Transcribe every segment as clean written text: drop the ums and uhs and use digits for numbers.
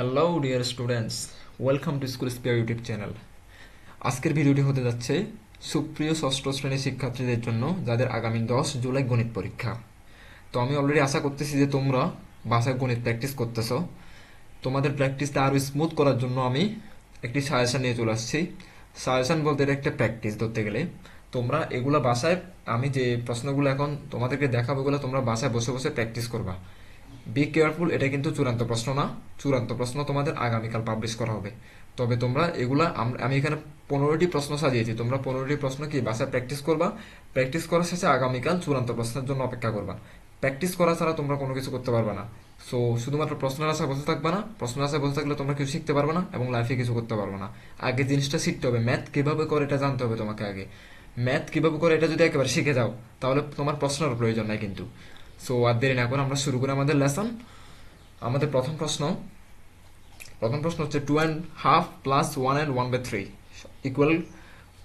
Hello dear students, welcome to school spare YouTube channel. আজকের ভিডিওটি হতে যাচ্ছে সুপ্রিয় ষষ্ঠ শ্রেণীর শিক্ষার্থীদের জন্য যাদের আগামী 10 জুলাই গণিত পরীক্ষা। তো আমি অলরেডি আশা করতেছি যে তোমরা বাসায় গণিত প্র্যাকটিস করতেছো। তোমাদের প্র্যাকটিসটা আরও স্মুথ করার জন্য আমি একটি সাজেশন নিয়ে চলে আসছি। সাজেশন বলতে এটা একটা প্র্যাকটিস ধরতে গেলে। তোমরা এগুলো বাসায়, আমি যে প্রশ্নগুলো এখন তোমাদেরকে দেখাবো এগুলো তোমরা বাসায় বসে বসে প্র্যাকটিস করবা। বি কেয়ারফুল, এটা কিন্তু চূড়ান্ত প্রশ্ন না। চূড়ান্ত প্রশ্ন তোমাদের আগামীকাল পাবলিশ করা হবে। তবে তোমরা এগুলা আমি এখানে 15টি প্রশ্ন সাজিয়েছি, তোমরা 15টি প্রশ্ন কি বাসায় প্র্যাকটিস করবা। প্র্যাকটিস করার শেষে আগামীকাল চূড়ান্ত প্রশ্নের জন্য অপেক্ষা করবা। প্র্যাকটিস করা ছাড়া তোমরা কোনো কিছু করতে পারবে না। সো শুধুমাত্র প্রশ্নের আশায় বসে থাকবে না। প্রশ্নের আশায় বসে থাকলে তোমরা কিছু শিখতে পারবে না এবং লাইফে কিছু করতে পারবে না। আগে জিনিসটা শিখতে হবে, ম্যাথ কিভাবে করে এটা জানতে হবে তোমাকে আগে। ম্যাথ কিভাবে করে এটা যদি একেবারে শিখে যাও তাহলে তোমার প্রশ্নের প্রয়োজন নাই কিন্তু। সো আর দেরি না করে আমরা শুরু করি আমাদের লেসন। আমাদের প্রথম প্রশ্ন হচ্ছে 2.5 plus 1 and 1/3 equal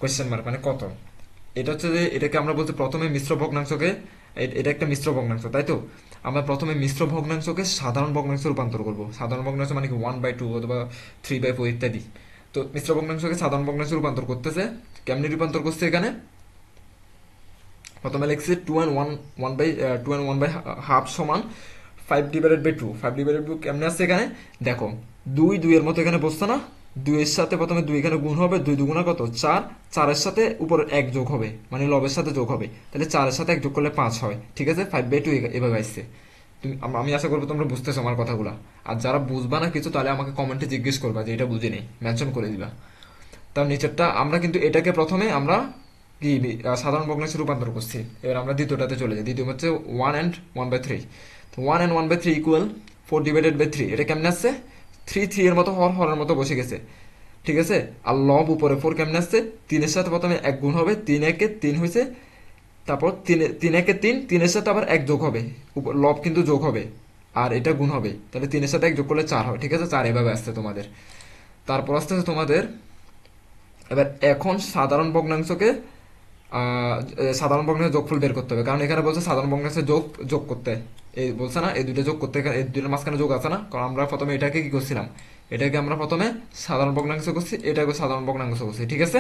question mark মানে কত। এটা হচ্ছে যে এটাকে আমরা বলতে প্রথমে মিশ্র ভগ্নাংশকে, এটা একটা মিশ্র ভগ্নাংশ তাই তো। আমরা প্রথমে মিশ্র ভগ্নাংশকে সাধারণ ভগ্নাংশে রূপান্তর করব। সাধারণ ভগ্নাংশ মানে কি 1/2 অথবা 3/4 ইত্যাদি। তো মিশ্র ভগ্নাংশকে সাধারণ ভগ্নাংশে রূপান্তর করতেছে। কেমনি রূপান্তর করছে এখানে? প্রথমে লিখছি 2 and 1 সমান 5/2। 5/2 কেমনে আসছে এখানে? দেখো, 2 এর মতো এখানে বসছে না। 2 এর সাথে প্রথমে 2 এখানে গুণ হবে, 2 দুগুণা কত 4। 4-এর সাথে উপরে 1 যোগ হবে, মানে লবের সাথে যোগ হবে। তাহলে 4-এর সাথে 1 যোগ করলে 5 হয়। ঠিক আছে, 5/2 এভাবে আসছে। আমি আশা করবো তোমরা বুঝতেছো আমার কথাগুলা। আর যারা বুঝবা না কিছু তাহলে আমাকে কমেন্টে জিজ্ঞেস করবা যে এটা বুঝিনি, মেনশন করে দিবা। তার নিচেরটা আমরা কিন্তু এটাকে প্রথমে আমরা কি সাধারণ ভগ্নাংশে রূপান্তর করছি। এবার আমরা দ্বিতীয়টাতে চলে যাই। দ্বিতীয় হচ্ছে 1 and 1/3। তো 1 and 1/3 ইকুয়াল 4/3। এটা কেমনে আসছে? 3 এর মতো হরের মতো বসে গেছে। ঠিক আছে, আর লব উপরে 4 কেমনে আসছে? 3-এর সাথে প্রথমে 1 গুণ হবে, 3 হয়েছে। তারপর 3 এর সাথে আবার 1 যোগ হবে, লব কিন্তু যোগ হবে আর এটা গুণ হবে। তাহলে 3-এর সাথে 1 যোগ করলে 4 হয়। ঠিক আছে, 4 এভাবে আসছে তোমাদের। তারপর আসতে তোমাদের এবার এখন সাধারণ ভগ্নাংশকে সাধারণ ভগ্নাংশের যোগফল বের করতে হবে। কারণ এখানে বলছে সাধারণ ভগ্নাংশের যোগ যোগ করতে, এই বলছে না এই দুইটা যোগ করতে, এই দুইটার মাঝখানে যোগ আছে না। কারণ আমরা প্রথমে এটাকে কি করছিলাম, এটাকে আমরা প্রথমে সাধারণ ভগ্নাংশ করছি, এটাকে সাধারণ ভগ্নাংশ করছি। ঠিক আছে,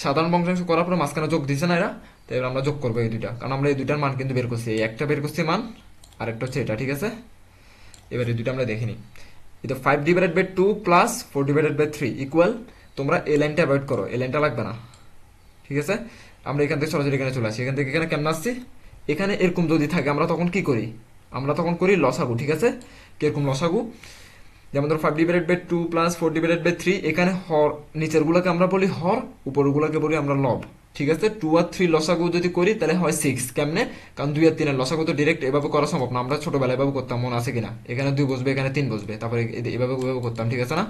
সাধারণ ভগ্নাংশ করার পরে মাঝখানে যোগ দিছে না এরা। তো এবার আমরা যোগ করবো এই দুইটা, কারণ আমরা এই দুইটার মান কিন্তু বের করছি। এই একটা বের করছি মান, আর একটা হচ্ছে এটা। ঠিক আছে, এবার এই দুইটা আমরা দেখিনি। এটা 5/2 প্লাস 4/3 ইকুয়াল, তোমরা এই লাইনটা অ্যাভয়েড করো, এই লাইনটা লাগবে না। ঠিক আছে, আমরা এখান থেকে সরাসরি এখানে চলে আসি। এখান থেকে এখানে কেমন আসছি? এখানে এরকম যদি থাকে আমরা তখন কি করি? আমরা তখন করি লসাগু। ঠিক আছে, কিরকম লসাগু? যেমন ধরো 5/2 প্লাস 4/3, এখানে হর নিচের গুলোকে আমরা বলি হর, উপর গুলোকে বলি আমরা লব। ঠিক আছে, 2 আর 3 লসাগু যদি করি তাহলে হয় 6। কেমনে? কারণ 2 আর 3 এর লসাগু তো ডিরেক্ট এভাবে করা সম্ভব না। আমরা ছোটবেলায় এভাবে করতাম, মনে আছে কিনা? এখানে 2 বসবে, এখানে 3 বসবে, তারপরে এভাবে এভাবে করতাম। ঠিক আছে না,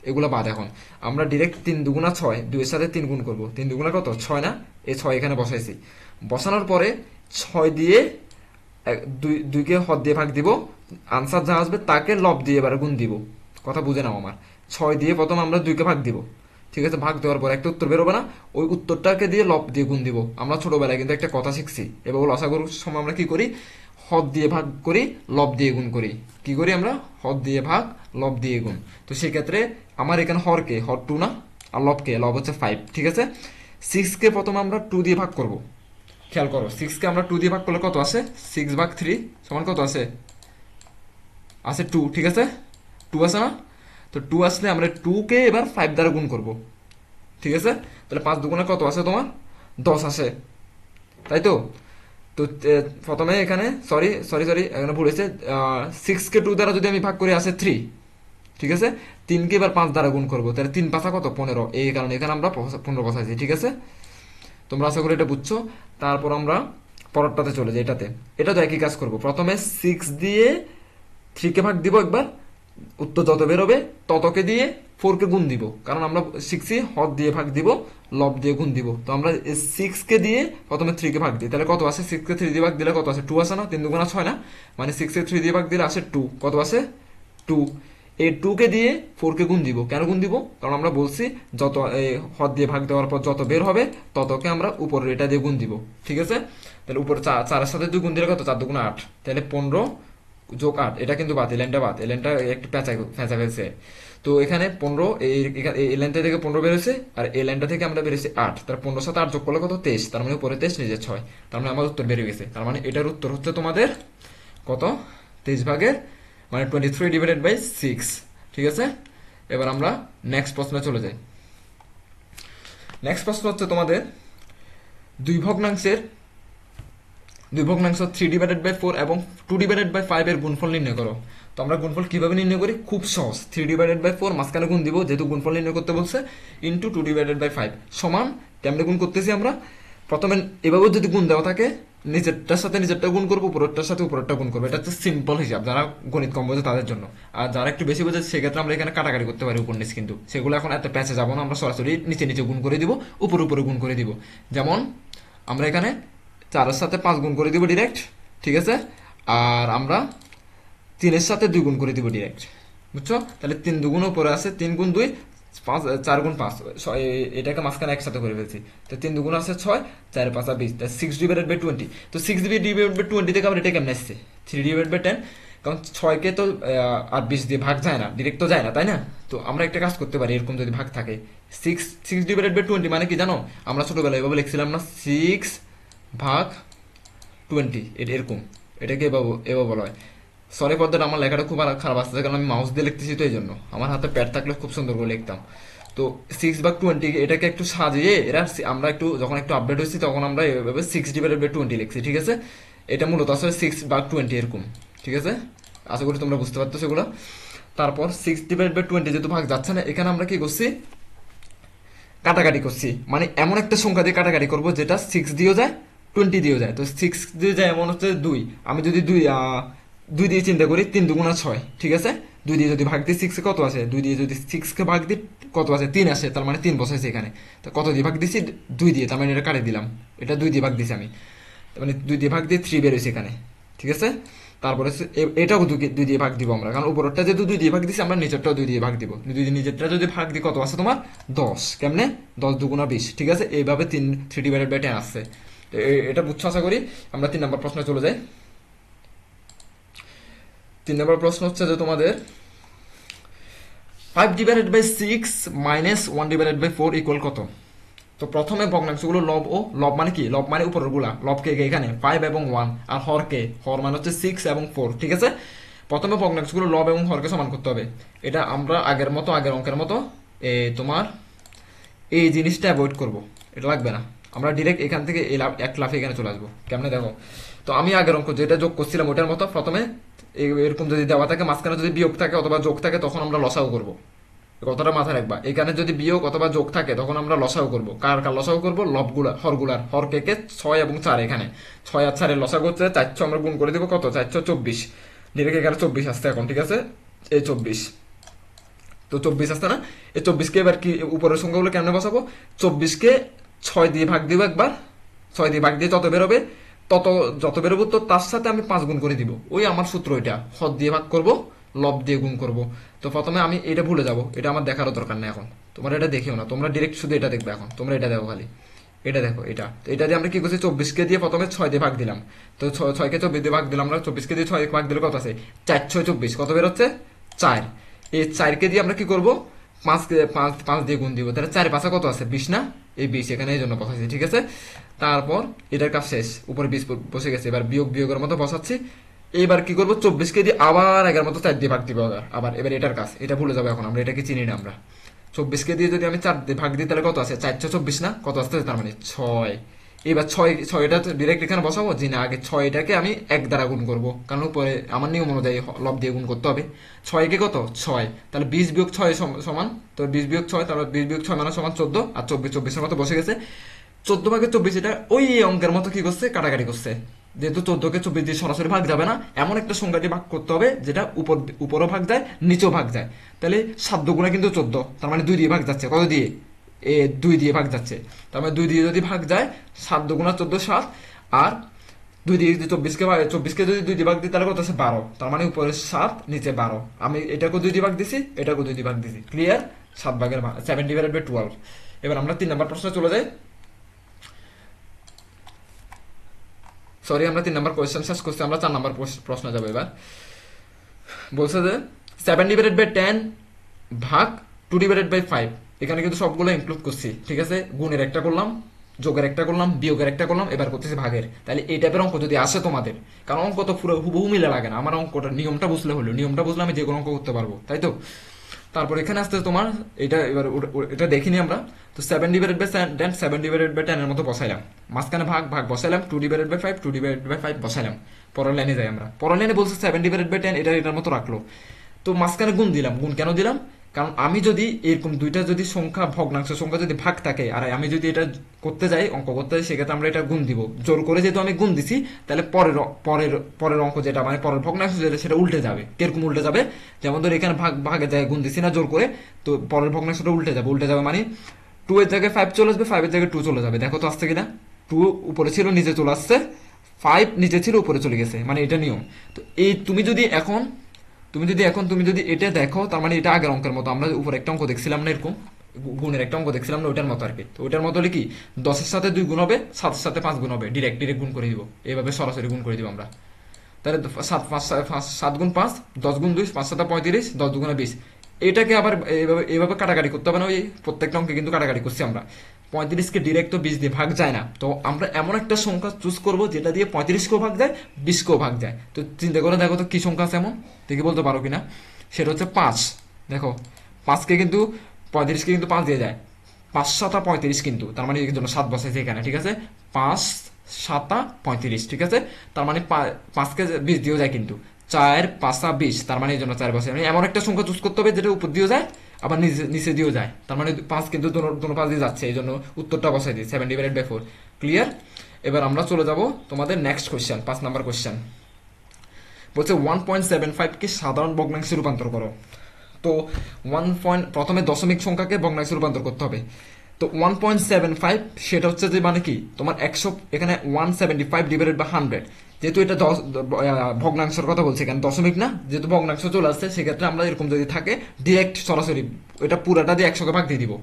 এগুলো বাদ। এখন আমরা ডিরেক্ট 3 দুগুণা 6, 2 এর সাথে 3 গুণ করবো। 3 দুগুণা কত? 6 না? এই 6 এখানে বসাইছি। বসানোর পরে 6 দিয়ে 2কে হর দিয়ে ভাগ দিব। আনসার যা আসবে তাকে লব দিয়ে এবার গুণ দিব। কথা বুঝে নাও আমার। 6 দিয়ে প্রথম আমরা 2কে ভাগ দিব। ঠিক আছে, ভাগ দেওয়ার পর একটা উত্তর বেরোবে না, ওই উত্তরটাকে দিয়ে লব দিয়ে গুণ দিব। আমরা ছোটবেলায় কিন্তু একটা কথা শিখছি, এবার লসাগুর সময় আমরা কি করি? হদ দিয়ে ভাগ করি, লব দিয়ে গুণ করি। কি করি আমরা? হদ দিয়ে ভাগ, লব দিয়ে গুণ। তো সেক্ষেত্রে আমার এখানে হরকে হর 2 না, আর লবকে লব হচ্ছে 5। ঠিক আছে, 6কে প্রথমে আমরা 2 দিয়ে ভাগ করব। খেয়াল করো, 6কে আমরা 2 দিয়ে ভাগ করলে কত আসে? 6/3 সমান কত আছে? আছে 2। ঠিক আছে, 2 আছে না? তো 2 আসলে আমরা 2কে এবার 5 দ্বারা গুণ করব। ঠিক আছে, তাহলে 5 দুগুণে কত আছে তোমার? 10 আসে, তাই তো। তো প্রথমে এখানে সরি সরি সরি এখানে ভুল হয়েছে। 6কে 2 দ্বারা যদি আমি ভাগ করি আসে 3। ঠিক আছে, 3কে এবার 5 দ্বারা গুণ করবো, তাহলে 3 পাঁচা কত? 15। এই কারণে এখানে আমরা 15 বসাইছি। ঠিক আছে, তোমরা আশা করি এটা বুঝছো। তারপর আমরা পরেরটাতে চলে যাই। এটা তো একই কাজ করব। প্রথমে 6 দিয়ে 3কে ভাগ দিব একবার, উত্তর যত বেরোবে ততকে দিয়ে 4কে গুণ দিব। কারণ আমরা শিখছি হর দিয়ে ভাগ দিব, লব দিয়ে গুণ দিব। তো আমরা 6কে দিয়ে প্রথমে 3কে ভাগ দিই, তাহলে কত আসে? 6কে 3 দিয়ে ভাগ দিলে কত আসে? 2 আসে না? 3 দুগুণা 6 না? মানে 6কে 3 দিয়ে ভাগ দিলে আসে 2। কত আসে? 2। এই 2কে দিয়ে 4কে গুণ দিব। কেন গুণ দিব? কারণ আমরা বলছি যত হর দিয়ে ভাগ দেওয়ার পর যত বের হবে ততকে আমরা উপরের এটা দিয়ে গুণ দিব। ঠিক আছে, তাহলে উপরে 4-এর সাথে 2 গুণ দিলে কত? 4 দুগুণা 8, তাহলে 15 যোগ 8, এটা কিন্তু বাদ, এই লাইনটা বাদ, এই লাইনটা একটু পেঁচা পেঁচা ফেলছে। তো এখানে 15, এই লাইনটা থেকে 15 বেরোছে, আর এই লাইনটা থেকে আমরা বেরোছি 8, তার 15 সাথে 8 যোগ করলে কত, 23, তার মানে উপরে 23 নিচে 6, তার মানে আমার উত্তর বেরিয়ে গেছে। তার মানে এটার উত্তর হচ্ছে তোমাদের কত, 23 ভাগের মানে 23/6। ঠিক আছে, এবার আমরা নেক্সট প্রশ্নে চলে যাই। নেক্সট প্রশ্ন হচ্ছে তোমাদের দুই ভগ্নাংশের 3/4 এবং 2/5 এর গুণফল নির্ণয় করো। তো আমরা গুণফল কিভাবে নির্ণয় করি, খুব সহজ। 3/4 মাঝখানে গুণ দিব, যেহেতু গুণফল নির্ণয় করতে বলছে, ইন্টু 2/5 সমান, কেমনে গুণ করতেছি আমরা, প্রথমে এভাবেও যদি গুণ দেওয়া থাকে, নিচেরটার সাথে নিচেরটা গুণ করবো, উপরেরটার সাথে উপরেরটা গুণ করবো। এটা হচ্ছে সিম্পল হিসাব, যারা গণিত কম বোঝে তাদের জন্য। আর যারা একটু বেশি বোঝে সেক্ষেত্রে আমরা এখানে কাটাকাটি করতে পারি উপর নিচ, কিন্তু সেগুলো এখন এত প্যাচে যাবো না, আমরা সরাসরি নিচে নিচে গুণ করে দিব, উপরে উপরে গুণ করে দিব। যেমন আমরা এখানে 4-এর সাথে 5 গুণ করে দিব ডিরেক্ট, ঠিক আছে, আর আমরা 3-এর সাথে 2 গুণ করে দিব ডিরেক্ট, বুঝছো? তাহলে 3 দুগুণ উপরে আছে, 3 গুণ 2 5, 4 গুণ 5, এটাকে মাঝখানে একসাথে করে ফেলছি। তো 3 দুগুণ আছে 6, 4 5 20, 6/20। তো 6/20 থেকে আবার এটা কেমন আসছে 3/10, কারণ 6কে তো আর 20 দিয়ে ভাগ যায় না, ডিরেক্ট তো যায় না, তাই না? তো আমরা একটা কাজ করতে পারি, এরকম যদি ভাগ থাকে 6/20 মানে কি জানো, আমরা ছোটবেলায় এভাবে লিখছিলাম না, 6/20, এরকম, এটাকে এভাবে বলা হয়। সরি ফর দ্যাট, আমার লেখাটা খুব খারাপ আসছে, কারণ আমি মাউস দিয়ে লিখতেছি, তো এই জন্য। আমার হাতে প্যাড থাকলে খুব সুন্দর করে লিখতাম। তো 6/20 এটাকে একটু সাজিয়ে আমরা একটু যখন একটু আপডেট হয়েছি, তখন আমরা এভাবে 6/20 লিখছি, ঠিক আছে। এটা মূলত আসলে 6/20 এরকম, ঠিক আছে। আশা করি তোমরা বুঝতে পারতো সেগুলো। তারপর 6/20 যেহেতু ভাগ যাচ্ছে না, এখানে আমরা কি করছি, কাটাকাটি করছি, মানে এমন একটা সংখ্যা দিয়ে কাটাকাটি করবো যেটা 6 দিয়েও যায়, 20 দিয়েও যায়। তো 6 দিয়ে যায় এমন হচ্ছে 2, আমি যদি 2 দিয়ে চিন্তা করি, 3 দুগুণা 6, ঠিক আছে। 2 দিয়ে যদি ভাগ দিই 6 কত আছে, 2 দিয়ে যদি 6কে ভাগ দিই কত আছে, 3 আসে, তার মানে 3 বসাইছে এখানে। তো কত দিয়ে ভাগ দিছি, 2 দিয়ে, তার মানে এটা কাটে দিলাম, এটা 2 দিয়ে ভাগ দিছি আমি, তার মানে 2 দিয়ে ভাগ দিয়ে 3 বেরোইছে এখানে, ঠিক আছে। তারপরে এটাও 2 দিয়ে ভাগ দিব আমরা, কারণ উপরটা যেহেতু 2 দিয়ে ভাগ দিছি, আমরা নিচেরটাও 2 দিয়ে ভাগ দিব। নিচেরটা যদি ভাগ দিই কত আছে তোমার, 10, কেমনে, 10 দুগুণা 20, ঠিক আছে। এইভাবে 3/10 আসছে। তো এটা বুঝছো আশা করি। আমরা 3 নম্বর প্রশ্নে চলে যাই। 3 নম্বর প্রশ্ন হচ্ছে যে তোমাদের 5/6 মাইনাস 1/4 ইকুয়াল কত। তো প্রথমে ভগ্নাংশগুলো লব ও লব মানে কি, লব মানে উপরের গুলা, লবকে এখানে 5 এবং 1, আর হরকে, হর মানে হচ্ছে 6 এবং 4, ঠিক আছে। প্রথমে ভগ্নাংশগুলো লব এবং হরকে সমান করতে হবে। এটা আমরা আগের অঙ্কের মতো তোমার এই জিনিসটা অ্যাভয়েড করব, এটা লাগবে না। আমরা ডিরেক্ট এখান থেকে এক লাফে এখানে চলে আসবো, কেমনে দেখো। তো আমি আগের অঙ্ক যেটা যোগ করছিলাম ওটার মতো, প্রথমে এরকম যদি দেওয়া থাকে, মাঝখানে যদি বিয়োগ থাকে অথবা যোগ থাকে, তখন আমরা লসাগু করব। কথাটা মাথায় রাখবা, এখানে যদি বিয়োগ অথবা যোগ থাকে তখন আমরা লসাগু করব। কার লসাগু করব, হরগুলার, হর কে 6 এবং 4, এখানে 6 আর 4 লসাগু হচ্ছে 400, আমরা গুণ করে দিব কত, 424, ডিরেক্ট এখানে 24 আসছে এখন, ঠিক আছে। এই 24, তো 24 আসছে না, এই 24কে এবার কি উপরের সংখ্যাগুলো কেমনে বসাবো, 24কে 6 দিয়ে ভাগ দিব একবার, 6 দিয়ে ভাগ দিয়ে যত বেরোবো, তো তার সাথে আমি 5 গুণ করে দিব। ওই আমার সূত্র, এটা হর দিয়ে ভাগ করব, লব দিয়ে গুণ করব। তো প্রথমে আমি এটা ভুলে যাব, এটা আমার দেখারও দরকার নেই এখন, তোমরা এটা দেখিও না, তোমরা ডিরেক্ট শুধু এটা দেখবে এখন, তোমরা এটা দেখো খালি, এটা দেখো, এটা তো এটা দিয়ে আমরা কি করছি, 24কে দিয়ে প্রথমে 6 দিয়ে ভাগ দিলাম। তো 6কে 24 দিয়ে ভাগ দিলাম আমরা, 24কে দিয়ে 6 ভাগ দিলে কত আছে, 4 6 24, কত বেরোচ্ছে 4। এই 4কে দিয়ে আমরা কি করব, 5 দিয়ে গুণ দিব, তাহলে 4 5 কত আছে, 20 না, এই 20 এখানে এই জন্য বসাচ্ছি, ঠিক আছে। তারপর এটার কাজ শেষ, উপরে 20 বসে গেছে, এবার বিয়োগের মতো বসাচ্ছি। এইবার কি করবো, 24কে দিয়ে আবার আগের মতো 4 দিয়ে ভাগ দিব, আবার এবার এটার কাজ, এটা ভুলে যাবো এখন, আমরা এটাকে চিনি না আমরা। 24কে দিয়ে যদি আমি 4 দিয়ে ভাগ দিই, তাহলে কত আছে, 4 24 না, কত আসতে, তার মানে 6। এবার 6টা ডিরেক্ট এখানে বসাবো, জি না, আগে 6টাকে আমি 1 দ্বারা গুণ করবো, কারণ উপরে আমার নিয়ম অনুযায়ী লব দিয়ে গুণ করতে হবে। 6কে কত 6, তাহলে 20 বিয়োগ 6 সমান, তো 20 বিয়োগ 6, তাহলে 20 বিয়োগ 6 মানে সমান 14, আর 24 মতো বসে গেছে। 14/24, এটা ওই অঙ্কের মতো কি করছে, কাটাকাটি করছে। যেহেতু 14কে 24 দিয়ে সরাসরি ভাগ যাবে না, এমন একটা সংখ্যা দিয়ে ভাগ করতে হবে যেটা উপরও ভাগ যায়, নিচেও ভাগ যায়। তাহলে 7 দুগুণে কিন্তু 14, তার মানে 2 দিয়ে ভাগ যাচ্ছে, কত দিয়ে, 2 দিয়ে ভাগ যাচ্ছে। তার মানে 2 দিয়ে যদি ভাগ যায়, 7 দুগুণা 14 7, আর 2 দিয়ে যদি 24কে যদি 2 দিয়ে ভাগ দিই, তাহলে কত আছে 12, তার মানে উপরে 7 নিচে 12। আমি এটাকেও 2 দিয়ে ভাগ দিছি, এটাকেও 2 দিয়ে ভাগ দিছি, ক্লিয়ার। 7/12। এবার আমরা 3 নম্বর প্রশ্নে চলে যাই। সরি, আমরা 3 নম্বর কোয়েশ্চেন শেষ করছি, আমরা 4 নম্বর প্রশ্ন যাবো এবার। বলছে যে 7/10 ভাগ 2/5, এখানে কিন্তু সবগুলো ইনক্লুড করছি, ঠিক আছে। গুণের একটা করলাম, যোগের একটা করলাম, বিয়োগের একটা করলাম, এবার করতেছি ভাগের। তাহলে এই টাইপের অঙ্ক যদি আসে তোমাদের, কারণ অঙ্ক তো পুরো হুবহু মিলে লাগে না, আমার অঙ্কটা নিয়মটা বুঝলে হলো, নিয়মটা বুঝলে আমি যে কোনো অঙ্ক করতে পারবো, তাই তো। তারপর এখানে আসতে তোমার এটা এবার এটা দেখিনি আমরা। তো 7/10 7/10 এর মতো বসাইলাম, মাঝখানে ভাগ ভাগ বসাইলাম, 2/5 2/5 বসাইলাম। পরের লাইনে যাই আমরা, পরের লাইনে বলছে 7/10 এটা এটার মতো রাখলো। তো মাঝখানে গুণ দিলাম, গুণ কেন দিলাম, কারণ আমি যদি এরকম দুইটা যদি সংখ্যা ভগ্নাংশ সংখ্যা যদি ভাগ থাকে আর আমি যদি এটা করতে যাই, অঙ্ক করতে যাই, সেক্ষেত্রে আমরা এটা গুণ দিব, জোর করে যেহেতু আমি গুণ দিছি, তাহলে পরের পরের পরের অঙ্ক যেটা মানে পরের ভগ্নাংশ যেটা সেটা উল্টে যাবে। কিরকম উল্টে যাবে, যেমন ধর এখানে ভাগ ভাগে যায় গুণ দিছি না জোর করে, তো পরের ভগ্নাংশটা উল্টে যাবে, উল্টে যাবে মানে 2 এর জায়গায় 5 চলে আসবে, 5 এর জায়গায় 2 চলে যাবে। দেখো তো আসছে কিনা, 2 উপরে ছিল নিচে চলে আসছে, 5 নিচে ছিল উপরে চলে গেছে, মানে এটা নিয়ম। তো এই তুমি যদি এটা দেখো, তার মানে এটা আগের অঙ্কের মতো, আমরা উপরে একটা অঙ্ক দেখছিলাম না এরকম, গুণের একটা অঙ্ক দেখছিলাম না, ওইটার মতো আর কি। তো ওইটার মতো হলে কি 10-এর সাথে 2 গুণ হবে, 7-এর সাথে 5 গুণ হবে, ডিরেক্ট ডিরেক্ট গুণ করে দিব, এইভাবে সরাসরি গুণ করে দিব আমরা। তাহলে 7 গুণ 5 10 গুণ 2 5 7 35, 10 2 20। এটাকে আবার এইভাবে কাটাকাটি করতে হবে না, ওই প্রত্যেকটা অঙ্কে কিন্তু কাটাকাটি করছি আমরা। 35কে ডিরেক্ট তো 20 দিয়ে ভাগ যায় না, তো আমরা এমন একটা সংখ্যা চুজ করব যেটা দিয়ে 35কেও ভাগ যায়, 20কেও ভাগ যায়। তো চিন্তা করে দেখো তো কি সংখ্যা আছে এমন, দেখে বলতে পারো কিনা। সেটা হচ্ছে 5। দেখো 5কে কিন্তু 35কে কিন্তু 5 দিয়ে যায়, 5 7 35 কিন্তু, তার মানে এর জন্য 7 বসাইছে এখানে, ঠিক আছে। 5 7 35, ঠিক আছে। তার মানে 5কে 20 দিয়েও যায় কিন্তু, 4 5 20, তার মানে এই জন্য 4 বসাই। মানে এমন একটা সংখ্যা চুজ করতে হবে যেটা উপর দিয়েও যায় আবার নিচে নিচে দিয়েও যায়, তার মানে 5 কিন্তু দোনো পাশ দিয়ে যাচ্ছে, এই জন্য উত্তরটা বসাই দিই 7/4। ক্লিয়ার। এবার আমরা চলে যাব তোমাদের নেক্সট কোয়েশ্চেন, 5 নাম্বার কোয়েশ্চেন। বলছে 1.75কে সাধারণ ভগ্নাংশে রূপান্তর করো। তো প্রথমে দশমিক সংখ্যাকে ভগ্নাংশে রূপান্তর করতে হবে। তো 1.75 সেটা হচ্ছে যে মানে কি তোমার 100, এখানে 175/100, যেহেতু এটা ভগ্নাংশের কথা বলছে, এখানে দশমিক না, যেহেতু ভগ্নাংশ চলে আসছে, সেক্ষেত্রে আমরা এরকম যদি থাকে ডিরেক্ট সরাসরি এটা পুরাটা দিয়ে 100কে ভাগ দিয়ে দিব।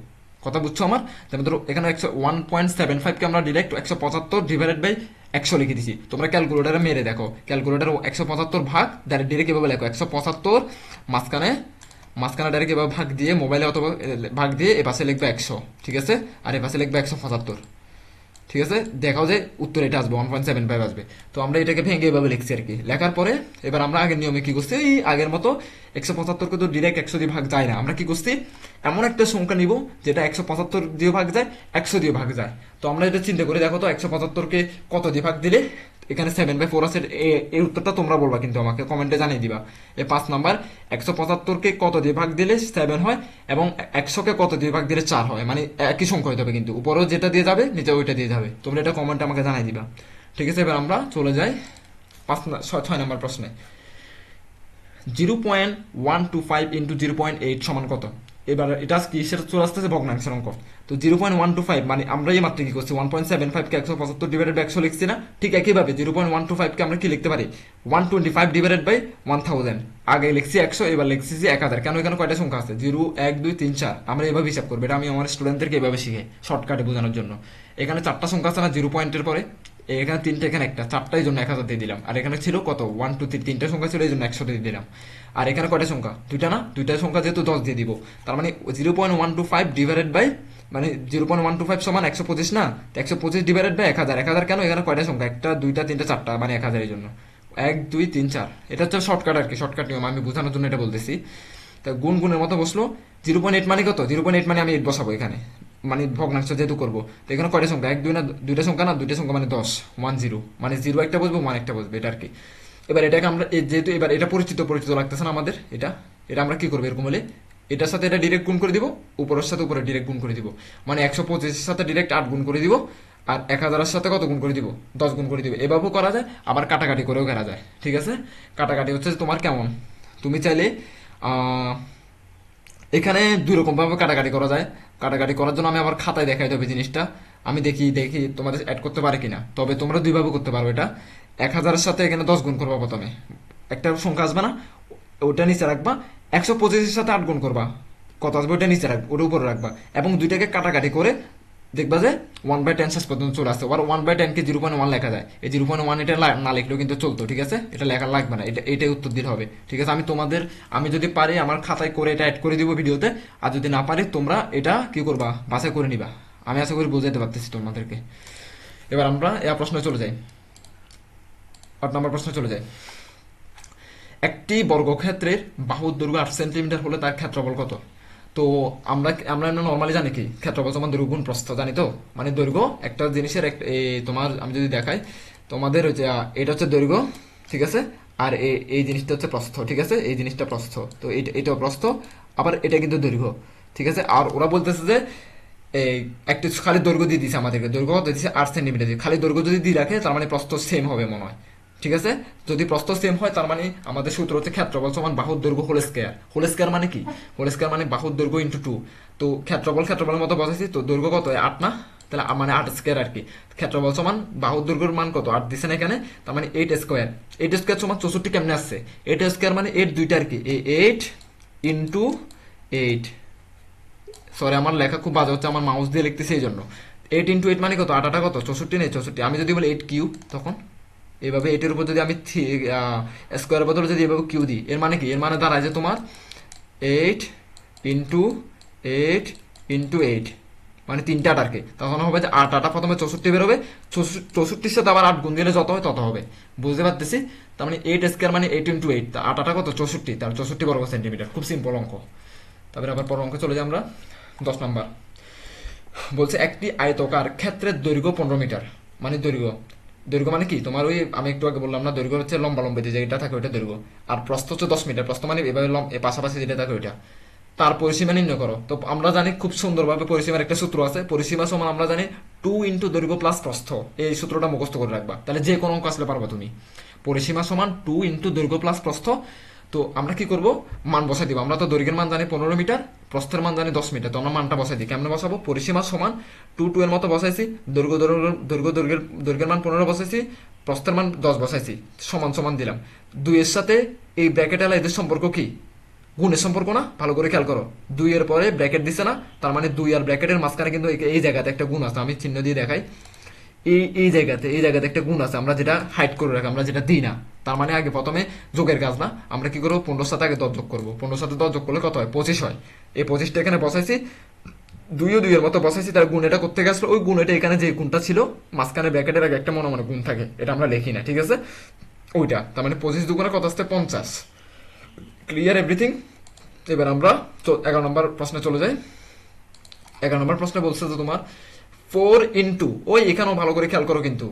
কথা বুঝছো আমার? যেমন ধরো এখানে 1.75কে আমরা ডিরেক্ট 175/100 লিখে দিছি। তোমরা ক্যালকুলেটারে মেরে দেখো, ক্যালকুলেটার 175 ভাগ ডিরেক্ট এভাবে লেখো, 175 মাঝখানে মাঝখানে ডাইরেক্ট এভাবে ভাগ দিয়ে মোবাইলে অথবা ভাগ দিয়ে এ পাশে লিখবে 100, ঠিক আছে, আর এ পাশে লিখবে 175, ঠিক আছে। দেখাও যে উত্তর এটা আসবে 1.75 আসবে। তো আমরা এটাকে ভেঙে এভাবে লিখছি আর কি। লেখার পরে এবার আমরা আগের নিয়মে কি করছি, এই আগের মতো 175কে তো ডিরেক্ট 100 দিয়ে ভাগ যায় না, আমরা কি করছি এমন একটা সংখ্যা নিব যেটা 175 দিয়ে ভাগ যায়, 100 দিয়ে ভাগ যায়। তো আমরা এটা চিন্তা করে দেখো তো 175কে কত দিয়ে ভাগ দিলে, এখানে 7/4 আছে, এই উত্তরটা তোমরা বলবা কিন্তু আমাকে কমেন্টে জানিয়ে দিবা। এই 5 নাম্বার 175কে কত দিয়ে ভাগ দিলে 7 হয়, এবং 100কে কত দিয়ে ভাগ দিলে 4 হয়, মানে একই সংখ্যা হতে হবে কিন্তু, উপরেও যেটা দিয়ে যাবে নিচে ওইটা দিয়ে যাবে। তোমরা এটা কমেন্টে আমাকে জানিয়ে দিবা, ঠিক আছে। এবার আমরা চলে যাই 6 নাম্বার প্রশ্নে। 0.125 × 0.8 সমান কত? এবার এটা কি সেটা চলে আসতেছে ভগ্নাংশের অঙ্ক। তো 0.125 মানে আমরা এই মাত্র কি করছি 1.75কে 175/100 লিখছি না, ঠিক একইভাবে 0.125কে আমরা কি লিখতে পারি 125/1000। আগে লিখছি 100, এবার লিখছি 1000। কেন, এখানে কয়টা সংখ্যা আছে 0 1 2 3 4, আমরা এভাবে হিসাব করবো, এটা আমি আমার স্টুডেন্টদেরকে এভাবে শিখে শর্টকাটে বোঝানোর জন্য। এখানে 4টা সংখ্যা আছে না 0 পয়েন্টের পরে, এখানে 3টা এখানে একটা, 4টাই জন্য 1000 দিয়ে দিলাম। আর এখানে ছিল কত 1 2 3, 3টা সংখ্যা ছিল এই জন্য 100 দিয়ে দিলাম। আর এখানে কয়টা সংখ্যা 2টা না, 2টা সংখ্যা যেহেতু 10 দিয়ে দিব, তার মানে 0.125 ডিভাইডেড বাই, মানে 0.125 সমান 125 না, 125/1000। 1000 কেন, এখানে কয়টা সংখ্যা 1টা 2টা 3টা 4টা, মানে 1000 এর জন্য 1 2 3 4। এটা হচ্ছে শর্টকাট আর কি, শর্টকাট নিয়ম, আমি বোঝানোর জন্য এটা বলতেছি। তা গুণের মতো বসলো। 0.8 মানে কত, 0.8 মানে আমি 8 বসাবো এখানে, মানে ভগ্নাংশ যেহেতু করবো। তো এখানে কয়টা সংখ্যা 1 2 না, 2টা সংখ্যা না, 2টা সংখ্যা মানে 10, 1 0, মানে 0 একটা বসবো 1 একটা বসবে, এটা আর কি। এবার এটাকে আমরা যেহেতু এবার এটা পরিচিত পরিচিত লাগতেছে না আমাদের, এটা এটা আমরা কি করবো এরকম হলে, এটার সাথে এটা ডিরেক্ট গুণ করে দিব, উপরের সাথে উপরে ডিরেক্ট গুণ করে দিব, মানে 125-এর সাথে ডিরেক্ট 8 গুণ করে দিব, আর 1000-এর সাথে কত গুণ করে দিব 10 গুণ করে দিব। এভাবেও করা যায়, আবার কাটাকাটি করেও করা যায়, ঠিক আছে। কাটাকাটি হচ্ছে তোমার কেমন, তুমি চাইলে এখানে দুই রকম ভাবে কাটাকাটি করা যায়। কাটাকাটি করার জন্য আমি আমার খাতায় দেখাই দেবে জিনিসটা, আমি দেখি দেখি তোমাদের অ্যাড করতে পারে কিনা। তবে তোমরা দুইভাবে করতে পারো এটা। 1000-এর সাথে এখানে 10 গুণ করবা, প্রথমে একটা সংখ্যা আসবে না ওটা নিচে রাখবা, 125-এর সাথে 8 গুণ করবা, কত আসবে ওটা নিচে রাখবা, ওটা উপরে রাখবা, এবং দুইটাকে কাটাকাটি করে দেখবা যে 1/10 শেষ পর্যন্ত চলে আসছে। আবার 1/10 কে 0.1 লেখা যায়, এই 0.1 এটা না লিখলেও কিন্তু চলতো, ঠিক আছে, এটা লেখা লাগবে না, এটাই উত্তর দিতে হবে, ঠিক আছে। আমি যদি পারি আমার খাতায় করে এটা অ্যাড করে দিব ভিডিওতে, আর যদি না পারি তোমরা এটা কি করবা, বাছাই করে নিবা। আমি আশা করি বুঝাইতে পারতেছি তোমাদেরকে। এবার আমরা এই প্রশ্নে চলে যাই, 8 নম্বর প্রশ্নে চলে যাই। একটি বর্গক্ষেত্রের বাহুর দৈর্ঘ্য 8 সেন্টিমিটার হলে তার ক্ষেত্রফল কত? তো আমরা আমরা নর্মালি জানি কি ক্ষেত্রফল সমান দৈর্ঘ্য গুণ প্রস্থ, জানি তো, মানে দৈর্ঘ্য একটা জিনিসের তোমার আমি যদি দেখাই তোমাদের হচ্ছে এটা হচ্ছে দৈর্ঘ্য, ঠিক আছে, আর এই জিনিসটা হচ্ছে প্রস্থ, ঠিক আছে, এই জিনিসটা প্রস্থ, তো এটা প্রস্থ, আবার এটা কিন্তু দৈর্ঘ্য, ঠিক আছে। আর ওরা বলতেছে যে এই একটু খালি দৈর্ঘ্য দিয়ে দিছে আমাদেরকে, দৈর্ঘ্য কত দিচ্ছে 8 সেন্টিমিটার, খালি দৈর্ঘ্য যদি দিয়ে রাখে তার মানে প্রস্থ সেম হবে মনে হয়, ঠিক আছে। যদি প্রস্থ সেম হয় তার মানে আমাদের সূত্র হচ্ছে ক্ষেত্রফল সমান বাহুর দৈর্ঘ্য হোল স্কয়ার। হোল স্কয়ার মানে কি, হোল স্কয়ার মানে বাহুর দৈর্ঘ্য ইন্টু 2। তো ক্ষেত্রফলের মতো বসাইছি, তো দৈর্ঘ্য কত 8 না, তাহলে মানে 8 স্কয়ার আর কি। ক্ষেত্রফল সমান বাহুর দৈর্ঘ্যের মান কত 8 দিছে না এখানে, তার মানে 8 স্কয়ার। 8 স্কয়ার সমান 64 কেমনে আসছে, 8 স্কয়ার মানে 8 দুইটা আর কি, এই 8 ইন্টু 8, সরি আমার লেখা খুব বাজে হচ্ছে, আমার মাউস দিয়ে লিখতেছি এই জন্য। 8 ইন্টু 8 মানে কত, 8 কত 64 নেই 64, আমি যদি বলি 8 কিউ তখন এইভাবে 8 এর উপর যদি আমি স্কোয়ার বদলে যদি এভাবে কিউ দিই, এর মানে কি, এর মানে দাঁড়ায় যে তোমার 8 ইন্টু 8 ইন্টু 8, মানে 3টা 8 আর কি, তখন হবে যে 8 প্রথমে 64 বেরোবে, 64-র সাথে আবার 8 গুণ দিলে যত হয় তত হবে, বুঝতে পারতেছি। তার মানে 8 স্কোয়ার মানে 8 ইন্টু 8, 8 কত 64, তার 64 বর্গ সেন্টিমিটার, খুব সিম্পল অঙ্ক। তারপরে আবার পরের অঙ্কে চলে যাই আমরা, 10 নাম্বার বলছে একটি আয়তকার ক্ষেত্রের দৈর্ঘ্য 15 মিটার, মানে দৈর্ঘ্য, দৈর্ঘ্য মানে কি তোমার ওই আমি একটু আগে বললাম না, দৈর্ঘ্য হচ্ছে লম্বা লম্বা যেটা থাকে ওইটা দৈর্ঘ্য, আর প্রস্থ হচ্ছে 10 মিটার, প্রস্থ মানে এভাবে পাশাপাশি যেটা থাকে ওইটা, তার পরিসীমা নির্ণয় করো। তো আমরা জানি খুব সুন্দরভাবে পরিসীমার একটা সূত্র আছে, পরিসীমা সমান আমরা জানি 2 ইন্টু দৈর্ঘ্য প্লাস প্রস্থ, এই সূত্রটা মুখস্থ করে রাখবা, তাহলে যে কোনো অঙ্ক আসলে পারবা তুমি। পরিসীমা সমান 2 ইন্টু দৈর্ঘ্য প্লাস প্রস্থ। তো আমরা কি করব, মান বসাই দিব, আমরা তো দৈর্ঘ্যের মান জানি 15 মিটার, প্রস্থের মান জানি 10 মিটার, তো আমরা মানটা বসাই দিই, কেমনে বসাবো, পরিসীমা সমান 2 এর মতো বসাইছি, দৈর্ঘ্যের মান 15 বসাইছি, প্রস্থের মান 10 বসাইছি, সমান সমান দিলাম। 2 এর সাথে এই ব্র্যাকেট এলা এদের সম্পর্ক কি, গুণের সম্পর্ক না, ভালো করে খেয়াল করো, 2 এর পরে ব্র্যাকেট দিছে না, তার মানে 2 আর ব্র্যাকেটের মাঝখানে কিন্তু এই জায়গাতে একটা গুণ আছে, আমি চিহ্ন দিয়ে দেখাই, এই জায়গাতে একটা গুণ আছে, আমরা যেটা হাইড করে রাখি, আমরা যেটা দিই না, তার মানে আগে প্রথমে যোগের কাজ না, আমরা কি করবো 15 সাথে আগে 10 যোগ করবো, 15 সাথে 10 যোগ করলে কত হয় 25 হয়, এই 25টা এখানে বসাইছি, 2 এর মতো বসাইছি, তার গুণ এটা করতে গেছিল, ওই গুণ এটা এখানে যে গুণটা ছিল মাঝখানে ব্র্যাকেটের আগে একটা মনে মনে গুণ থাকে, এটা আমরা লিখি না, ঠিক আছে, ওইটা, তার মানে 25 দুগুণে কত আসছে 50। Clear everything. এবার আমরা 11 নম্বর প্রশ্নে চলে যাই। 11 নম্বর প্রশ্নে বলছে যে তোমার 4 ইন্টু, ওই এখানেও ভালো করে খেয়াল করো কিন্তু,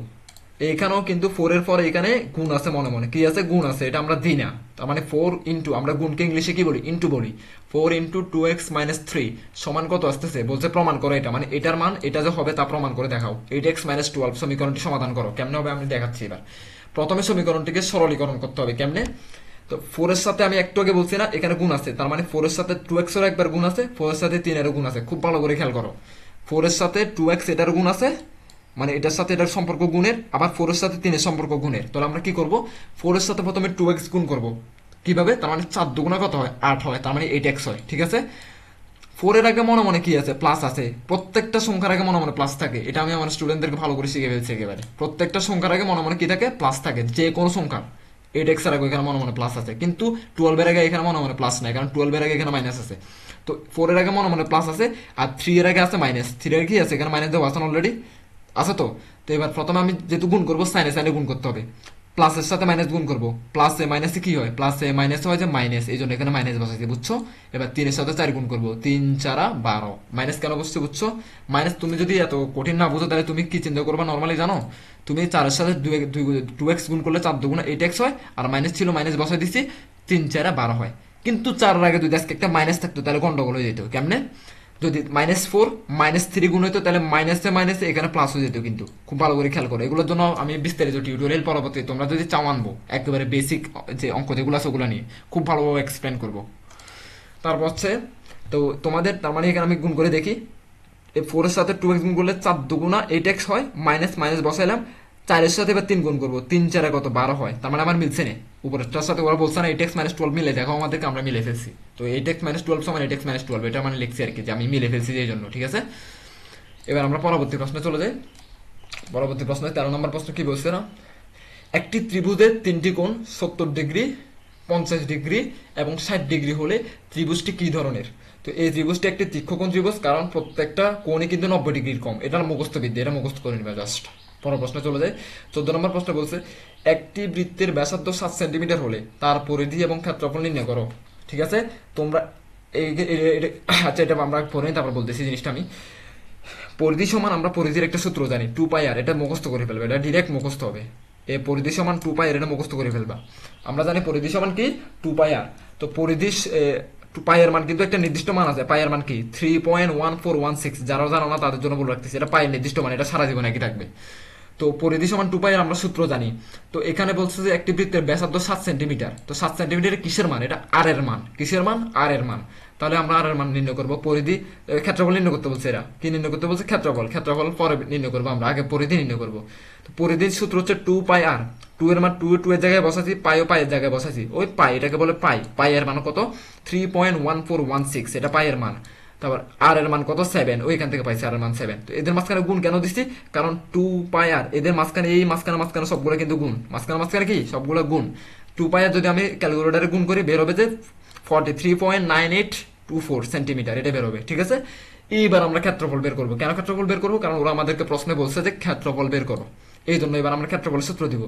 এখানেও কিন্তু 4 এর পরে এখানে গুণ আছে, মনে মনে কি আছে, গুণ আছে, এটা আমরা দিই না, তার মানে 4 ইন্টু, আমরা গুণকে ইংলিশে কি বলি, ইন্টু বলি, 4 ইন্টু 2x মাইনাস 3 সমান কত আসতেছে, বলছে প্রমাণ করো এটা, মানে এটার মান এটা যে হবে তা প্রমাণ করে দেখাও, 8x মাইনাস 12 সমীকরণটি সমাধান করো, কেমনে হবে আমি দেখাচ্ছি। এবার প্রথমে সমীকরণটিকে সরলীকরণ করতে হবে, কেমনে, তো 4 এর সাথে আমি একটু আগে বলছি না এখানে গুণ আছে, তার মানে 4 এর সাথে 2x এর একবার গুণ আছে, 4 এর সাথে 3 এর গুণ আছে, খুব ভালো করে খেয়াল করো, 4 এর সাথে 2x এটার গুণ আছে, মানে এটার সাথে এটার সম্পর্ক গুণের, আবার 4 এর সাথে 3 এর সম্পর্ক গুণের, তাহলে আমরা কি করব, 4 এর সাথে প্রথমে 2x গুণ করব, কিভাবে, তার মানে 4 দুগুণা কত হয় 8 হয়, তার মানে 8x হয়, ঠিক আছে। 4 এর আগে মনে মনে কি আছে, প্লাস আছে, প্রত্যেকটা সংখ্যার আগে মনে মনে প্লাস থাকে, এটা আমি আমার স্টুডেন্টদেরকে ভালো করে শিখে ফেলছি একেবারে, প্রত্যেকটা সংখ্যার আগে মনে মনে কি থাকে, প্লাস থাকে, যে কোনো সংখ্যা, 8x এর আগে এখানে মনে মনে প্লাস আছে, কিন্তু 12 এর আগে এখানে মনে মনে প্লাস নাই, কারণ 12 এর আগে এখানে মাইনাস আছে, তো 4 এর আগে মনে মনে প্লাস আছে, আর 3 এর আগে আছে মাইনাস, 3 এর কি আছে এখানে মাইনাস দেওয়া আছে অলরেডি, আছে তো। তো এবার প্রথমে আমি যেহেতু গুণ করবো সাইনে সাইনে গুণ করতে হবে, প্লাসের সাথে মাইনাস গুণ করবো, প্লাসে মাইনাসে কি হয়, প্লাসে মাইনাস হয় যে মাইনাস, এই জন্য এখানে মাইনাস বসাইছি, বুঝছো। এবার 3 এর সাথে 4 গুণ করবো, 3 4 12, মাইনাস কেন বসছে বুঝছো, মাইনাস তুমি যদি এত কঠিন না বুঝো তাহলে তুমি কি চিন্তা করবা নর্মালি জানো, তুমি 4 এর সাথে 2x গুণ করলে 4 দুগুণ 8x হয়, আর মাইনাস ছিল মাইনাস বসাই দিছি, 3 4 12 হয়, কিন্তু 4 এর আগে যদি আজকে একটা মাইনাস থাকতো তাহলে গন্ডগোল হয়ে যেত, কেমনে, যদি -4 -3 গুণ হইতো তাহলে মাইনাসে মাইনাসে এখানে প্লাস হয়ে যেত, কিন্তু খুব ভালো করে খেয়াল করো, এগুলোর জন্য আমি বিস্তারিত টিউটোরিয়াল পরবর্তী তোমরা যদি চাও আনবো, একেবারে বেসিক যে অঙ্ক যেগুলো আছে ওগুলো নিয়ে খুব ভালোভাবে এক্সপ্লেন করবো। তারপর হচ্ছে, তো তোমাদের তার মানে এখানে আমি গুণ করে দেখি, এই 4 এর সাথে 2x গুণ করলে 4 দুগুণা 8x হয়, মাইনাস মাইনাস বসাইলাম, 4 এর সাথে এবার 3 গুণ করবো, 3 4 কত 12 হয়, তার মানে আমার মিলছে না, উপরেরটার সাথে ওরা বলছে না 8x মাইনাস 12 মিলে দেখো আমাদেরকে, আমরা মিলে ফেলছি, তো 8x মাইনাস 12 সমান 8x মাইনাস 12, এটা মানে লিখছি আর কি যে আমি মিলে ফেলছি এই জন্য, ঠিক আছে। এবার আমরা পরবর্তী প্রশ্নে চলে যাই। পরবর্তী প্রশ্নে 13 নম্বর প্রশ্ন কি বলছে না, একটি ত্রিভুজের তিনটি কোণ 70 ডিগ্রি, 50 ডিগ্রি এবং 60 ডিগ্রি হলে ত্রিভুজটি কি ধরনের? তো এই ত্রিভুজটি একটি তীক্ষ্ণকোণ ত্রিভুজ, কারণ প্রত্যেকটা কোণই কিন্তু 90 ডিগ্রির কম। এটা মুখস্থ বিদ্যা, এটা মুখস্থ করে নিবা জাস্ট। পরের প্রশ্নে চলে যায়। 14 নম্বর প্রশ্ন বলছে, একটি বৃত্তের ব্যাসার্ধ 7 সেন্টিমিটার হলে তার পরিধি এবং ক্ষেত্রফল নির্ণয় করো। ঠিক আছে, তোমরা আচ্ছা এটা আমরা পরে তারপর বলতেছি জিনিসটা আমি। পরিধি সমান, আমরা পরিধির একটা সূত্র জানি 2πr, এটা মুখস্থ করে ফেলবে, এটা ডিরেক্ট মুখস্থ হবে। এ পরিধি সমান 2πr, এটা মুখস্থ করে ফেলবা। আমরা জানি পরিধি সমান কি 2πr। তো পরিধি পায়ের মান কিন্তু একটা নির্দিষ্ট মান আছে। পায়ের মান কি 3.1416, যারা জানো না তাদের জন্য বলে রাখতেছি, এটা পায়ের নির্দিষ্ট মান, এটা সারা জীবন একই থাকবে। তো পরিধি সমান 2πr আমরা সূত্র জানি। তো এখানে বলছে যে একটি বৃত্তের ব্যাসার্ধ 7 সেন্টিমিটার। তো 7 সেন্টিমিটারের কিসের মান? এটা আর এর মান। কিসের মান? আর এর মান। তাহলে আমরা আর এর মান নির্ণয় করবো। পরিধি ক্ষেত্রফল নির্ণয় করতে বলছে, এরা কি নির্ণয় করতে বলছে? ক্ষেত্রফল। ক্ষেত্রফল পরে নির্ণয় করবো, আমরা আগে পরিধি নির্ণয় করবো। তো পরিধির সূত্র হচ্ছে 2πr। 2 এর মান 2 এর জায়গায় বসাচ্ছি, পাইও পায়ের জায়গায় বসাচ্ছি। ওই পাই, এটাকে বলে পাই। পাই এর মান কত? 3.1416, এটা পায়ের মান। তারপর আর এর মান কত? 7। ওইখান থেকে পাইছি আর এর মান 7। তো এদের মাঝখানে গুণ কেন দিচ্ছি? কারণ 2πr, এদের মাঝখানে এই মাঝখানে সবগুলো কিন্তু গুণ। মাঝখানে কি সবগুলো গুণ। 2πr যদি আমি ক্যালকুলেটারে গুণ করি বের হবে যে 43.9824 সেন্টিমিটার, এটা বের হবে। ঠিক আছে, এইবার আমরা ক্ষেত্রফল বের করবো। কেন ক্ষেত্রফল বের করবো? কারণ ওরা আমাদেরকে প্রশ্নে বলছে যে ক্ষেত্রফল বের করো, এই জন্য এবার আমরা ক্ষেত্রফল সূত্র দিব।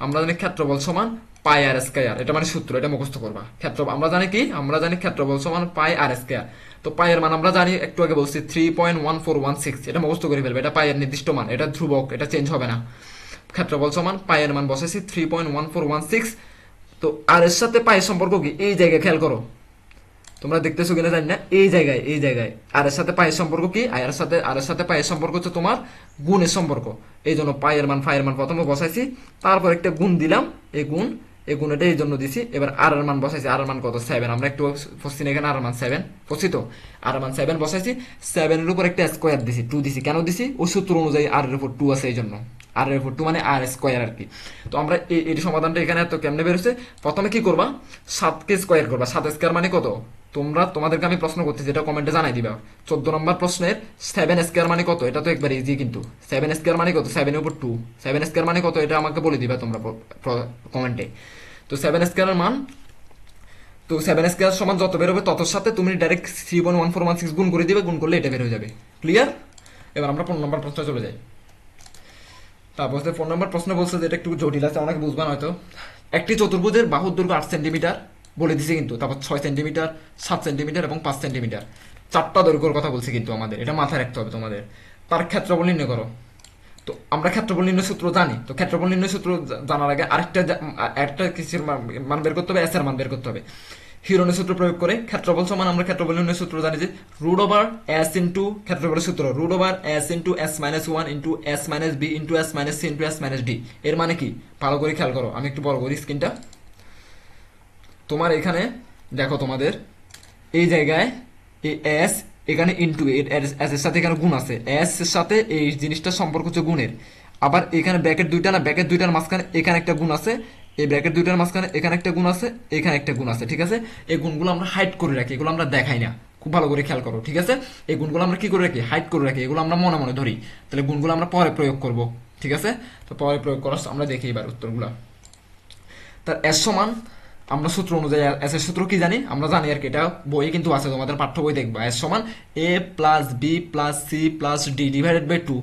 আমরা জানি ক্ষেত্রফল সমান পাই আর স্কয়ার, এটা মানে সূত্র, এটা মুখস্থ করবা। ক্ষেত্রফল আমরা জানি কি? আমরা জানি ক্ষেত্রফল সমান পাই আর স্কয়ার। তো পায়ের মান আমরা জানি, একটু আগে বলছি 3.1416, এটা মুখস্থ করে ফেলবে। এটা পায়ের নির্দিষ্ট মান, এটা ধ্রুবক, এটা চেঞ্জ হবে না। ক্ষেত্রফল সমান পায়ের মান বসাইছি 3.1416। তো আর এর সাথে পায়ের সম্পর্ক কি? এই জায়গায় খেয়াল করো, তোমরা দেখতেছো কিনা জানি না। এই জায়গায় আর এর সাথে পায়ের সম্পর্ক কি? আর এর সাথে পায়ের সম্পর্ক হচ্ছে তোমার গুণের সম্পর্ক। এই জন্য পায়ের মান ফায়ের মান প্রথমে বসাইছি, তারপর একটা গুণ দিলাম। এই গুণ এটা এই জন্য দিছি। এবার আর এর মান বসাইছি, আর এর মান কত? 7। আমরা একটু ফসছি না এখানে, আর এর মান 7 ফসছি। তো আর এর মান 7 বসাইছি, 7 এর উপর একটা স্কোয়ার দিছি, 2 দিছি। কেন দিছি? ওই সূত্র অনুযায়ী আর এর উপর 2 আছে, এই জন্য আর এর উপর 2 মানে আর স্কোয়ার আর কি। তো আমরা এই সমাধানটা এখানে এত কেমনে বেরোচ্ছে? প্রথমে কি করবা? 7কে স্কোয়ার করবা। 7 স্কোয়ার মানে কত? তোমাদেরকে আমি প্রশ্ন করতেছি, এটা কমেন্টে জানাই দিবা। 14 নম্বর প্রশ্নের 7 স্কোয়ার মানে কত? এটা তো একবার ইজি, কিন্তু 7 স্কোয়ার মানে কত? 7 এর উপর 2। 7 স্কোয়ার মানে কত? এটা আমাকে বলে দিবা তোমরা কমেন্টে। তো 7 স্কোয়ারের মান, তো 7 স্কোয়ার সমান যত বের হবে তত সাথে তুমি ডাইরেক্ট 3.1416 গুণ করে দিবে। গুণ করলে এটা বের হয়ে যাবে। ক্লিয়ার? এবার আমরা 15 নম্বর প্রশ্নে চলে যাই। তারপর 4 নম্বর প্রশ্ন বলছে যে এটা একটু জটিল আছে, অনেকে বুঝবা না হয়তো। একটি চতুর্ভুজের বাহুর দৈর্ঘ্য 8 সেন্টিমিটার বলে দিছে কিন্তু, তারপর 6 সেন্টিমিটার, 7 সেন্টিমিটার এবং 5 সেন্টিমিটার, চারটা দৈর্ঘ্যের কথা বলছি কিন্তু আমাদের, এটা মাথায় রাখতে হবে তোমাদের। তার ক্ষেত্রফল নির্ণয় করো। তো আমরা ক্ষেত্রফল নির্ণয় সূত্র জানি। তো ক্ষেত্রফল নির্ণয় সূত্র জানার আগে আরেকটা কিসের মান বের করতে হবে? এস এর মান বের করতে হবে। হিরণের সূত্র প্রয়োগ করে ক্ষেত্রফল সমান, আমরা ক্ষেত্রফল নির্ণয় সূত্র জানি যে রুট ওভার এস ইন্টু ক্ষেত্রফলের সূত্র root over S into S minus 1 into S minus B into S minus C into S minus D. এর মানে কি? ভালো করে খেয়াল করো, আমি একটু বড় করি স্ক্রিনটা। তোমার এখানে দেখো, তোমাদের এই জায়গায় এই এস এখানে ইন্টু এস এর সাথে এখানে গুণ আছে, এস এর সাথে এই জিনিসটার সম্পর্ক হচ্ছে গুণের। আবার এখানে ব্র্যাকেট দুইটা না, ব্র্যাকেট দুইটার মাঝখানে এখানে একটা গুণ আছে, এই ব্র্যাকেট দুইটার মাঝখানে এখানে একটা গুণ আছে, এখানে একটা গুণ আছে। ঠিক আছে, এই গুণগুলো আমরা হাইড করে রাখি, এগুলো আমরা দেখাই না। খুব ভালো করে খেয়াল করো। ঠিক আছে, এই গুণগুলো আমরা কি করে রাখি? হাইড করে রাখি, এগুলো আমরা মনে মনে ধরি। তাহলে গুণগুলো আমরা পরে প্রয়োগ করব। ঠিক আছে, তো পরে প্রয়োগ করার আমরা দেখি এবার উত্তরগুলো। তার এস সমান, আমরা সূত্র অনুযায়ী এস এর সূত্র কি জানি? আমরা জানি আর কি, এটা বই কিন্তু আছে, তোমাদের পাঠ্য বই দেখবা। এস সমান A plus B plus C plus D divided by 2।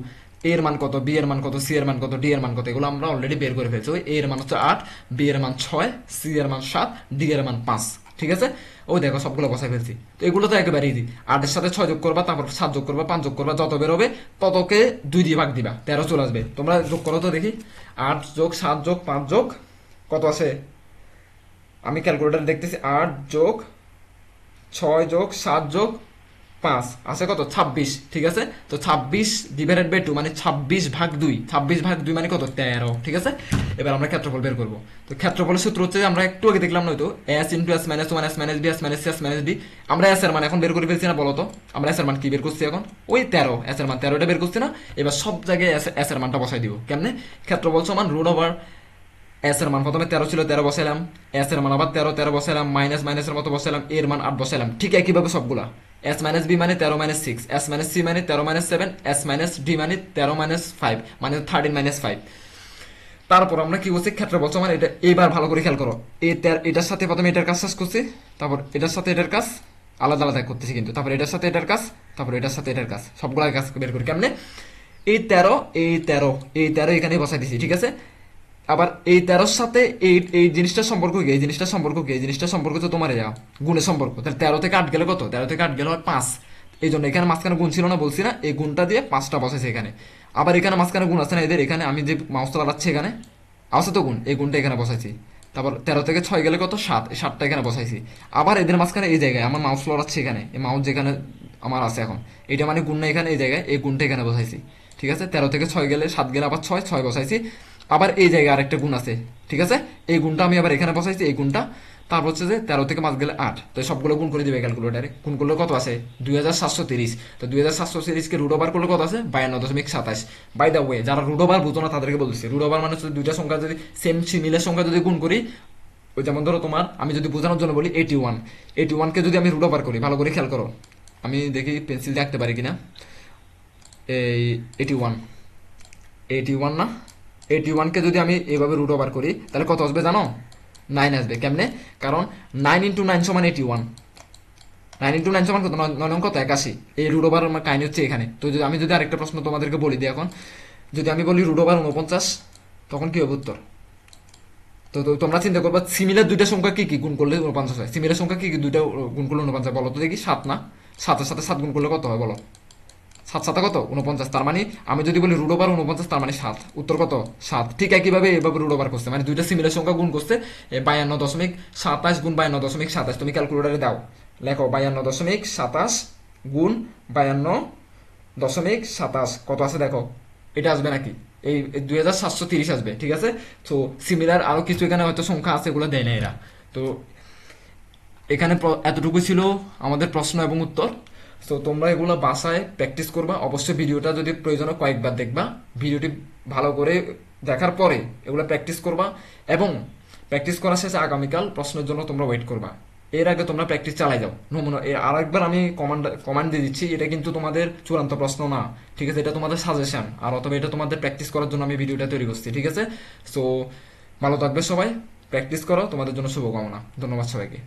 এর মান কত? বি এর মান কত? সি এর মান কত? ডি এর মান কত? এগুলো আমরা অলরেডি বের করে ফেলছি। ওই এ এর মান হচ্ছে 8, বি এর মান 6, সি এর মান 7, ডি এর মান 5। ঠিক আছে, ওই দেখো সবগুলো বসাই ফেলছি। তো এগুলো তো একেবারে ইজি। 8 এর সাথে 6 যোগ করবা, তারপর 7 যোগ করবা, 5 যোগ করবা, যত বের হবে ততকে 2 দিয়ে ভাগ দিবা, 13 চলে আসবে। তোমরা যোগ করো তো দেখি। 8 যোগ 7 যোগ 5 যোগ কত আছে? আমি ক্যালকুলেটার দেখতেছি। 8 যোগ 6 যোগ 7 যোগ 5 আছে কত? 26। ঠিক আছে, তো 26 ডিভাইডেড বাই 2 মানে 26 ভাগ 2। 26 ভাগ 2 মানে কত? 13। ঠিক আছে, এবার আমরা ক্ষেত্রফল বের করব। তো ক্ষেত্রফলের সূত্র হচ্ছে, আমরা একটু আগে দেখলাম না হয়তো, S into S minus 1 S minus B S minus C S minus D. আমরা এস এর মান এখন বের করে ফেলছি না? বলো তো, আমরা এস এর মান কি বের করছি এখন? ওই 13, এস এর মান 13 এটা বের করছি না? এবার সব জায়গায় এস এর মানটা বসাই দিব। কেমনে? ক্ষেত্রফল সমান রুট ওভার এস এর মান প্রথমে 13 ছিল, 13 বসাইলাম, এস এর মান আবার 13 বসাইলাম, মাইনাস মাইনাসের মতো বসাইলাম, এর মান 8 বসাইলাম। ঠিক একইভাবে সবগুলা এস মাইনাস বি মানে 13 মাইনাস 6, এস মাইনাস সি মানে 13 মাইনাস 7, এস মাইনাস ডি মানে 13 মাইনাস 5 মানে 13 মাইনাস 5। তারপর আমরা কি করছি, ক্ষেত্র বলছো মানে এটা এইবার ভালো করে খেয়াল করো, এটার সাথে প্রথমে এটার কাজ শেষ করছি, তারপর এটার সাথে এটার কাজ আলাদা আলাদা করতেছি কিন্তু, তারপর এটার সাথে এটার কাজ, তারপর এটার সাথে এটার কাজ, সবগুলা কাজ বের করি কেমনে। এই 13 এই 13 এই 13 এখানে বসাই দিছি, ঠিক আছে। আবার এই 13-র সাথে এই এই জিনিসটার সম্পর্ক কি, এই জিনিসটার সম্পর্ক কি, এই জিনিসটার সম্পর্ক তো তোমার গুণের সম্পর্ক, তাহলে 13 থেকে 8 গেলে কত, 13 থেকে 8 গেলে হয় 5। এই জন্য এখানে মাঝখানে গুণ ছিল না বলছি না, এই গুণটা দিয়ে 5টা বসাইছে এখানে। আবার এখানে মাঝখানে গুণ আছে না এদের, এখানে আমি যে মাউসটা লাগাচ্ছি এখানে আছে তো গুণ, এই গুণটা এখানে বসাইছি। তারপর 13 থেকে 6 গেলে কত, 7, এই 7টা এখানে বসাইছি। আবার এদের মাঝখানে এই জায়গায় আমার মাউস লড়াচ্ছে এখানে, এই মাউস যেখানে আমার আছে এখন, এটা মানে গুণ না এখানে, এই জায়গায় এই গুণটা এখানে বসাইছি, ঠিক আছে। 13 থেকে 6 গেলে 7 গেলে আবার 6, 6 বসাইছি। আবার এই জায়গায় আরেকটা গুণ আছে, ঠিক আছে, এই গুণটা আমি আবার এখানে বসাইছি, এই গুণটা। তারপর হচ্ছে যে 13 থেকে 5 গেলে 8, তো সবগুলো গুণ করে দিবে ক্যালকুলেটারে। গুণ করলে কত আছে, 2730। তো 2730 কে রুট ওভার করলে কত আছে, 52.27। বাই দ্য ওয়ে, যারা রুট ওভার বুঝো না তাদেরকে বলছি, রুট ওভার মানে হচ্ছে দুইটা সংখ্যা যদি সেম সিমিলার সংখ্যা যদি গুণ করি, ওই যেমন ধরো তোমার, আমি যদি বোঝানোর জন্য বলি 81, 81কে যদি আমি রুট ওভার করি, ভালো করে খেয়াল করো, আমি দেখি পেন্সিল দিয়ে আঁকতে পারি কিনা। এই 81, 81 না, 81কে যদি আমি এভাবে রুট ওভার করি তাহলে কত আসবে জানো, 9 আসবে। কেমনে, কারণ 9 ইন্টু 9 সমান 81, 9 ইন্টু 9 সমান কত, 9 কত 81। এই রুট ওভার আমার কাহিনী হচ্ছে এখানে। তো যদি আমি যদি আরেকটা প্রশ্ন তোমাদেরকে বলি দিই এখন, যদি আমি বলি রুট ওভার 49, তখন কি হবে উত্তর। তো তোমরা চিন্তা করবা সিমিলার দুইটা সংখ্যা কি কি গুণ করলে 49 হয়, সিমিলার সংখ্যা কি কি দুইটা গুণ করলে 49 বলো তো দেখি। 7 না, 7-এর সাথে 7 গুণ করলে কত হয় বলো, 7 কত 49, তার মানে আমি যদি বলি রুট ওভার 49 তার মানে 7, উত্তর কত 7। ঠিক একইভাবে এভাবে রুট ওভার করছে, মানে দুইটা সিমিলার সংখ্যা গুণ করছে 52.27 গুণ 52.27। তুমি ক্যালকুলেটারে দাও, লেখো 52.27 গুণ 52.27 কত আছে দেখো, এটা আসবে নাকি, এই 2730 আসবে, ঠিক আছে। তো সিমিলার আরো কিছু এখানে হয়তো সংখ্যা আছে, এগুলো দেয় না এরা। তো এখানে এতটুকু ছিল আমাদের প্রশ্ন এবং উত্তর। তো তোমরা এগুলো বাসায় প্র্যাকটিস করবা, অবশ্যই ভিডিওটা যদি প্রয়োজন হয় কয়েকবার দেখবা, ভিডিওটি ভালো করে দেখার পরে এগুলো প্র্যাকটিস করবা, এবং প্র্যাকটিস করার শেষে আগামীকাল প্রশ্নের জন্য তোমরা ওয়েট করবা। এর আগে তোমরা প্র্যাকটিস চালাই যাও নমুনা। আরেকবার আমি কমান্ড দিয়ে দিচ্ছি, এটা কিন্তু তোমাদের চূড়ান্ত প্রশ্ন না, ঠিক আছে, এটা তোমাদের সাজেশন, আর অথবা এটা তোমাদের প্র্যাকটিস করার জন্য আমি ভিডিওটা তৈরি করছি, ঠিক আছে। সো ভালো থাকবে সবাই, প্র্যাকটিস করো, তোমাদের জন্য শুভকামনা, ধন্যবাদ সবাইকে।